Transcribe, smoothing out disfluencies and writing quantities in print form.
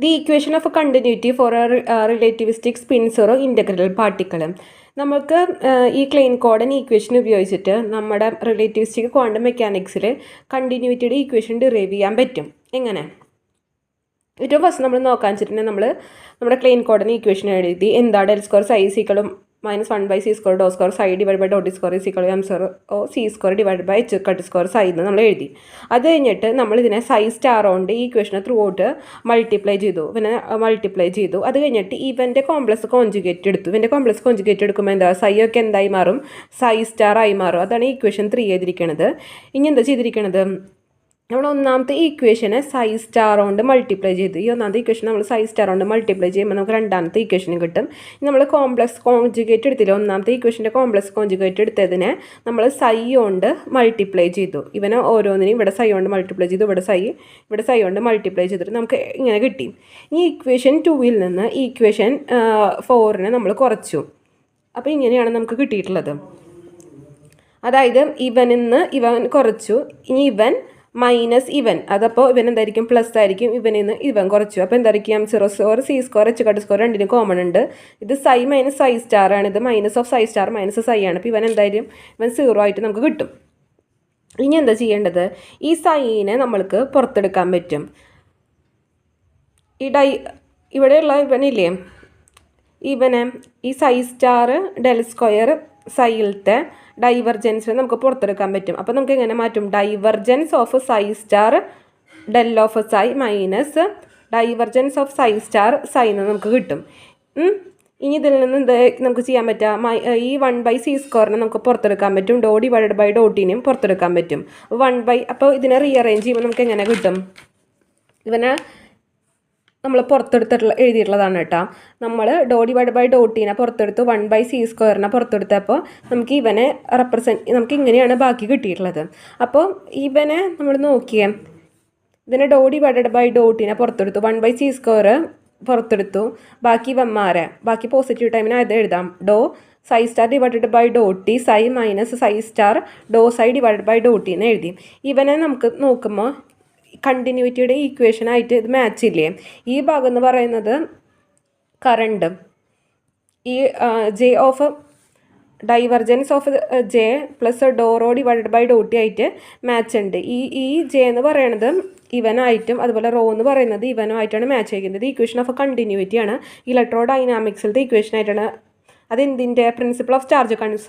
The equation of continuity four relativistic spin zero integral particle. നമുക്ക് ഈ Klein കോഡൻ equation ഉപയോഗിച്ചിട്ട് നമ്മുടെ റിലേറ്റിവിസ്റ്റിക് ക്വാണ്ടം മെക്കാനിക്സിൽ കണ്ടിന്യൂറ്റിയുടെ ഈക്വേഷൻ ഡിറൈവ് ചെയ്യാൻ പറ്റും. എങ്ങനെ? ഏറ്റവും ഫസ്റ്റ് നമ്മൾ നോക്കാൻ വെച്ചിട്ടുണ്ടെങ്കിൽ നമ്മുടെ ക്ലെയിൻ കോഡൻ ഈക്വേഷൻ എഴുതി എന്താ del square psi equal -1/c² doh square psi divide by doh t square equal m0 divide by h cut square psi എന്ന് നമ്മൾ എഴുതി. അത് കഴിഞ്ഞിട്ട് നമ്മൾ ഇതിനെ സൈ സ്റ്റാർ കൊണ്ട് ഈ ഇക്വേഷനെ ത്രൂ ഔട്ട് മൾട്ടിപ്ലൈ ചെയ്തു. അത് കഴിഞ്ഞിട്ട് ഇവൻ്റെ കോംപ്ലക്സ് കോഞ്ചുഗേറ്റ് എടുത്തു. ഇവൻ്റെ കോംപ്ലക്സ് കോഞ്ചുഗേറ്റ് എടുക്കുമ്പോൾ എന്താ സൈ ഒക്കെ എന്തായി മാറും? സൈ സ്റ്റാർ ആയി മാറും. അതാണ് ഇക്വേഷൻ 3 ചെയ്തിരിക്കുന്നത്. ഇനി എന്താ ചെയ്തിരിക്കുന്നത്? നമ്മൾ ഒന്നാമത്തെ ഈക്വേഷനെ സൈ സ്റ്റാർ കൊണ്ട് മൾട്ടിപ്ലൈ ചെയ്തു. ഈ ഒന്നാമത്തെ ഈക്വേഷൻ നമ്മൾ സൈ സ്റ്റാർ കൊണ്ട് മൾട്ടിപ്ലൈ ചെയ്യുമ്പോൾ നമുക്ക് രണ്ടാമത്തെ ഈക്വേഷനും കിട്ടും. നമ്മൾ കോംപ്ലക്സ് കോഞ്ചുഗേറ്റ് എടുത്തില്ല. ഒന്നാമത്തെ ഈക്വേഷൻ്റെ കോംപ്ലക്സ് കോഞ്ചുഗേറ്റ് എടുത്തതിനെ നമ്മൾ സൈ കൊണ്ട് മൾട്ടിപ്ലൈ ചെയ്തു. ഇവനെ ഓരോന്നിനും ഇവിടെ സൈ കൊണ്ട് മൾട്ടിപ്ലൈ ചെയ്തു, ഇവിടെ സൈ കൊണ്ട് മൾട്ടിപ്ലൈ ചെയ്തിട്ട് നമുക്ക് ഇങ്ങനെ കിട്ടി. ഈ ഇക്വേഷൻ 2-ൽ നിന്ന് ഇക്വേഷൻ 4-നെ നമ്മൾ കുറച്ചു. അപ്പോൾ ഇങ്ങനെയാണ് നമുക്ക് കിട്ടിയിട്ടുള്ളത്. അതായത് ഇവൻ കുറച്ചു, ഇനി ഇവൻ മൈനസ് ഇവൻ, അതപ്പോൾ ഇവൻ എന്തായിരിക്കും? പ്ലസ് ആയിരിക്കും. ഇവനിൽ നിന്ന് ഇവൻ കുറച്ചു. അപ്പോൾ എന്തായിരിക്കും? m0 c² h cut square രണ്ടിനും കോമൺ ഉണ്ട്. ഇത് സൈ മൈനസ് സൈ സ്റ്റാർ ആണ്. ഇത് minus of psi star minus psi ആണ്. അപ്പോൾ ഇവൻ 0 ആയിട്ട് നമുക്ക് കിട്ടും. ഇനി എന്താ ചെയ്യേണ്ടത്? ഈ സൈനെ നമ്മൾക്ക് പുറത്തെടുക്കാൻ പറ്റും. ഇവിടെയുള്ള ഇവനില്ലേ, ഇവനെ ഈ സൈ സ്റ്റാർ ഡെൽ സ്ക്വയർ സൈലത്തെ ഡൈവർജൻസിനെ നമുക്ക് പുറത്തെടുക്കാൻ പറ്റും. അപ്പോൾ നമുക്ക് എങ്ങനെ മാറ്റും? Divergence of psi star del of psi minus divergence of psi star psi എന്ന് നമുക്ക് കിട്ടും. ഇനി ഇതിൽ നിന്ന് എന്ത് നമുക്ക് ചെയ്യാൻ പറ്റുക? ഈ 1/c² നമുക്ക് പുറത്തെടുക്കാൻ പറ്റും. ഡോ ഡിവൈഡഡ് ബൈ ഡോട്ടിനെയും പുറത്തെടുക്കാൻ പറ്റും. അപ്പോൾ ഇതിനെ റീഅറേഞ്ച് ചെയ്യുമ്പോൾ നമുക്ക് എങ്ങനെ കിട്ടും? ഇവനെ നമ്മൾ എഴുതിയിട്ടുള്ളതാണ് കേട്ടോ. നമ്മൾ ഡോ ഡിവൈഡ് ബൈ ഡോട്ടീനെ പുറത്തെടുത്തു, 1/c² പുറത്തെടുത്തപ്പോൾ നമുക്ക് ഇവനെ നമുക്ക് ഇങ്ങനെയാണ് ബാക്കി കിട്ടിയിട്ടുള്ളത്. അപ്പോൾ ഇവനെ നമ്മൾ നോക്കിയേ, ഇതിനെ ഡോ ഡിവൈഡഡ് ബൈ ഡോട്ടീനെ പുറത്തെടുത്തു, 1/c² പുറത്തെടുത്തു, ബാക്കി പോസിറ്റീവ് ടൈമിന് അത് എഴുതാം. Doe psi star divided by doe t psi minus psi star doe psi divided by doe t എന്ന് എഴുതി. ഇവനെ നമുക്ക് നോക്കുമ്പോൾ കണ്ടിന്യൂറ്റിയുടെ ഈക്വേഷൻ ആയിട്ട് ഇത് മാച്ച് ഇല്ലേ? ഈ ഭാഗം എന്ന് പറയുന്നത് കറണ്ട്, ഈ J of divergence of J plus doe rho divided by doe t ആയിട്ട് മാച്ച് ഉണ്ട്. ഈ ജെ എന്ന് പറയുന്നത് ഇവനായിട്ടും അതുപോലെ റോ എന്ന് പറയുന്നത് ഇവനുമായിട്ടാണ് മാച്ച് ചെയ്യുന്നത്. ഈക്വേഷൻ ഓഫ് കണ്ടിന്യൂറ്റിയാണ്. ഇലക്ട്രോ ഡൈനാമിക്സിലത്തെ ഈക്വേഷൻ ആയിട്ടാണ്. അതെന്തിൻ്റെ? Principle of charge conservation